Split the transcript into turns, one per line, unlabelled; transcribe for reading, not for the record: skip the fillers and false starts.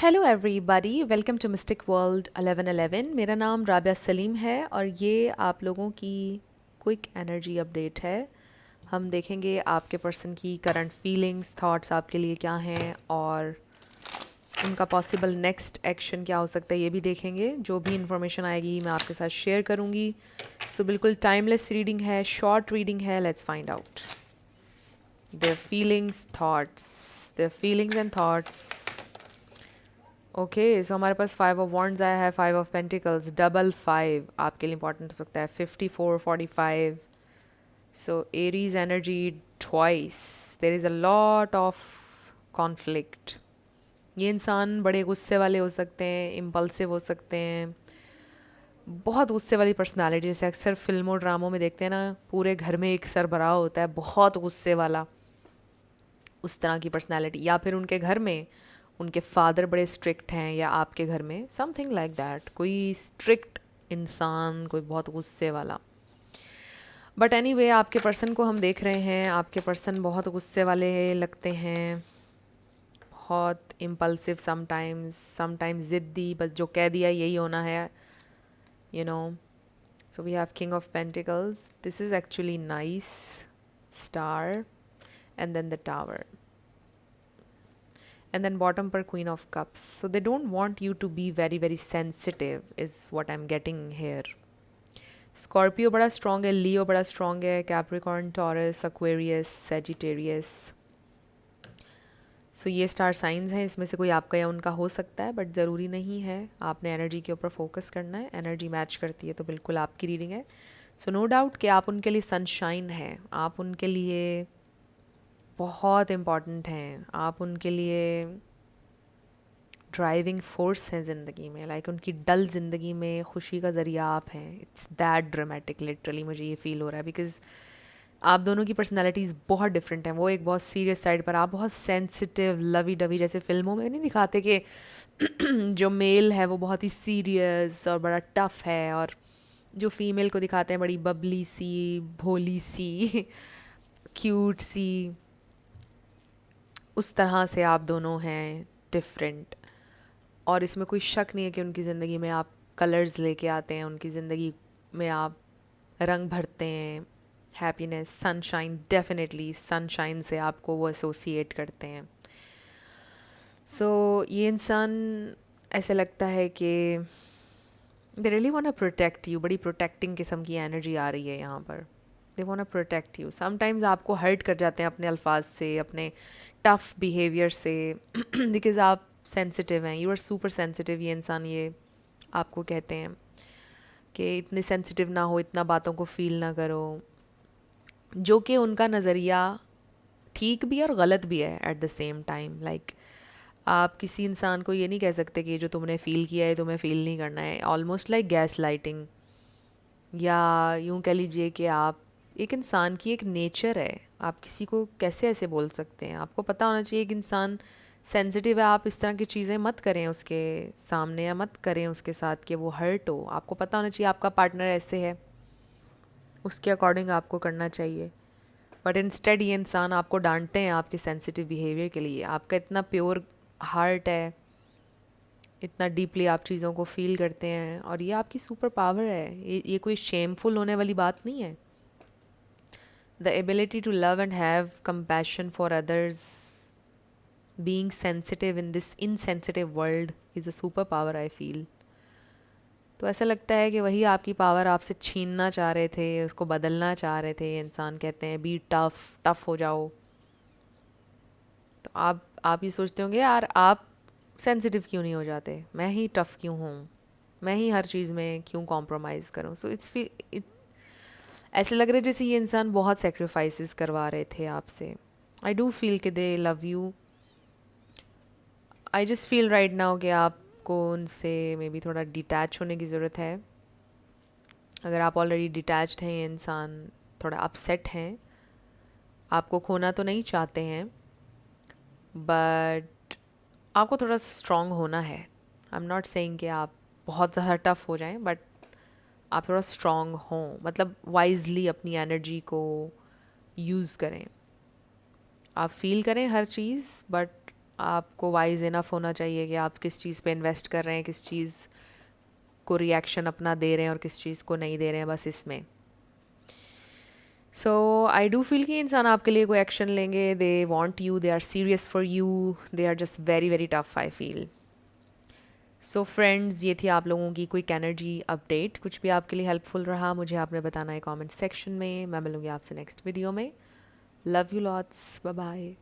Hello everybody, welcome to mystic world 1111। मेरा नाम राबिया सलीम है और ये आप लोगों की क्विक एनर्जी अपडेट है। हम देखेंगे आपके पर्सन की करंट फीलिंग्स, थॉट्स आपके लिए क्या हैं और उनका पॉसिबल नेक्स्ट एक्शन क्या हो सकता है, ये भी देखेंगे। जो भी इंफॉर्मेशन आएगी मैं आपके साथ शेयर करूँगी। सो बिल्कुल टाइमलेस रीडिंग है, शॉर्ट रीडिंग है। Let's find out their feelings, thoughts, their feelings and thoughts. Okay, so हमारे पास 5 ऑफ वॉन्ड्स आया है, 5 ऑफ पेंटिकल्स, डबल 5 आपके लिए इंपॉर्टेंट हो सकता है, 54, 45। सो Aries energy twice, there is a lot of conflict. ये इंसान बड़े गुस्से वाले हो सकते हैं, इम्पल्सिव हो सकते हैं, बहुत गुस्से वाली पर्सनालिटी। जैसे अक्सर फिल्मों ड्रामों में देखते हैं ना, पूरे घर में एक सरबराह होता है बहुत गुस्से वाला, उस तरह की पर्सनालिटी। या फिर उनके घर में उनके फादर बड़े स्ट्रिक्ट हैं, या आपके घर में समथिंग लाइक दैट, कोई स्ट्रिक्ट इंसान, कोई बहुत गुस्से वाला। बट एनीवे आपके पर्सन को हम देख रहे हैं, आपके पर्सन बहुत गुस्से वाले लगते हैं, बहुत इम्पल्सिव, समटाइम्स ज़िद्दी, बस जो कह दिया यही होना है, you know. So we have king of pentacles, this is actually nice, star, and then the tower, and then bottom per queen of cups. So they don't want you to be very sensitive is what I'm getting here. Scorpio बड़ा strong है, लियो बड़ा strong है, Capricorn, taurus, Aquarius, Sagittarius. सो ये star signs हैं, इसमें से कोई आपका या उनका हो सकता है, बट ज़रूरी नहीं है। आपने एनर्जी के ऊपर फोकस करना है, एनर्जी मैच करती है तो बिल्कुल आपकी रीडिंग है। सो नो डाउट कि आप उनके लिए सनशाइन हैं, आप उनके लिए बहुत इम्पॉर्टेंट हैं, आप उनके लिए ड्राइविंग फोर्स है ज़िंदगी में। लाइक उनकी डल ज़िंदगी में खुशी का ज़रिया आप हैं। इट्स दैट ड्रामेटिक, लिटरली मुझे ये फील हो रहा है, बिकॉज आप दोनों की पर्सनैलिटीज़ बहुत डिफरेंट हैं। वो एक बहुत सीरियस साइड पर, आप बहुत सेंसिटिव, लवी डवी, जैसे फिल्मों में नहीं दिखाते कि जो मेल है वो बहुत ही सीरियस और बड़ा टफ है, और जो फीमेल को दिखाते हैं बड़ी बबली सी, भोली सी, क्यूट सी। उस तरह से आप दोनों हैं डिफरेंट। और इसमें कोई शक नहीं है कि उनकी ज़िंदगी में आप कलर्स लेके आते हैं, उनकी ज़िंदगी में आप रंग भरते हैं, हैप्पीनेस, सनशाइन। डेफिनेटली सनशाइन से आपको वो एसोसिएट करते हैं। ये इंसान ऐसे लगता है कि they really want to protect you. बड़ी प्रोटेक्टिंग किस्म की एनर्जी आ रही है यहाँ पर। They want to protect you. Sometimes आपको हर्ट कर जाते हैं अपने अल्फाज से, अपने टफ बिहेवियर से, बिकॉज आप सेंसिटिव हैं, यू आर सुपर सेंसिटिव। ये इंसान ये आपको कहते हैं कि इतने सेंसिटिव ना हो, इतना बातों को फील ना करो, जो कि उनका नज़रिया ठीक भी है और गलत भी है at the same time. Like आप किसी इंसान को ये नहीं कह सकते कि जो तुमने फ़ील किया है तुम्हें फ़ील नहीं करना है। ऑलमोस्ट लाइक गैस लाइटिंग, या यूँ कह लीजिए कि आप एक इंसान की एक नेचर है, आप किसी को कैसे ऐसे बोल सकते हैं। आपको पता होना चाहिए एक इंसान सेंसिटिव है, आप इस तरह की चीज़ें मत करें उसके सामने, या मत करें उसके साथ कि वो हर्ट हो। आपको पता होना चाहिए आपका पार्टनर ऐसे है, उसके अकॉर्डिंग आपको करना चाहिए। बट इंस्टेड ये इंसान आपको डांटते हैं आपके सेंसिटिव बिहेवियर के लिए। आपका इतना प्योर हार्ट है, इतना डीपली आप चीज़ों को फील करते हैं, और ये आपकी सुपर पावर है। ये कोई शेमफुल होने वाली बात नहीं है। The ability to love and have compassion for others, being sensitive in this insensitive world is a super power, I feel. तो ऐसा लगता है कि वही आपकी पावर आपसे छीनना चाह रहे थे, उसको बदलना चाह रहे थे। इंसान कहते हैं बी टफ, टफ हो जाओ। तो आप ये सोचते होंगे यार आप सेंसिटिव क्यों नहीं हो जाते, मैं ही टफ़ क्यों हूँ, मैं ही हर चीज़ में क्यों कॉम्प्रोमाइज़ करूँ। सो इट ऐसे लग रहा है जैसे ये इंसान बहुत सेक्रीफाइसेस करवा रहे थे आपसे। आई डू फील कि दे love you. I just feel right now कि आपको उनसे मे बी थोड़ा डिटैच होने की ज़रूरत है। अगर आप ऑलरेडी डिटैच्ड हैं, ये इंसान थोड़ा अपसेट हैं, आपको खोना तो नहीं चाहते हैं, बट आपको थोड़ा स्ट्रॉन्ग होना है। आई एम नॉट सेइंग कि आप बहुत ज़्यादा टफ हो जाएं, बट आप थोड़ा स्ट्रॉन्ग हों, मतलब वाइजली अपनी एनर्जी को यूज़ करें। आप फील करें हर चीज़, बट आपको वाइज इनफ होना चाहिए कि आप किस चीज़ पे इन्वेस्ट कर रहे हैं, किस चीज़ को रिएक्शन अपना दे रहे हैं और किस चीज़ को नहीं दे रहे हैं, बस इसमें। सो आई डू फील कि इंसान आपके लिए कोई एक्शन लेंगे, they want you, they are serious for you, they are just very very tough, I feel. So friends, ये थी आप लोगों की क्विक एनर्जी अपडेट। कुछ भी आपके लिए हेल्पफुल रहा मुझे आपने बताना है कमेंट सेक्शन में। मैं मिलूँगी आपसे नेक्स्ट वीडियो में। Love you lots, bye bye.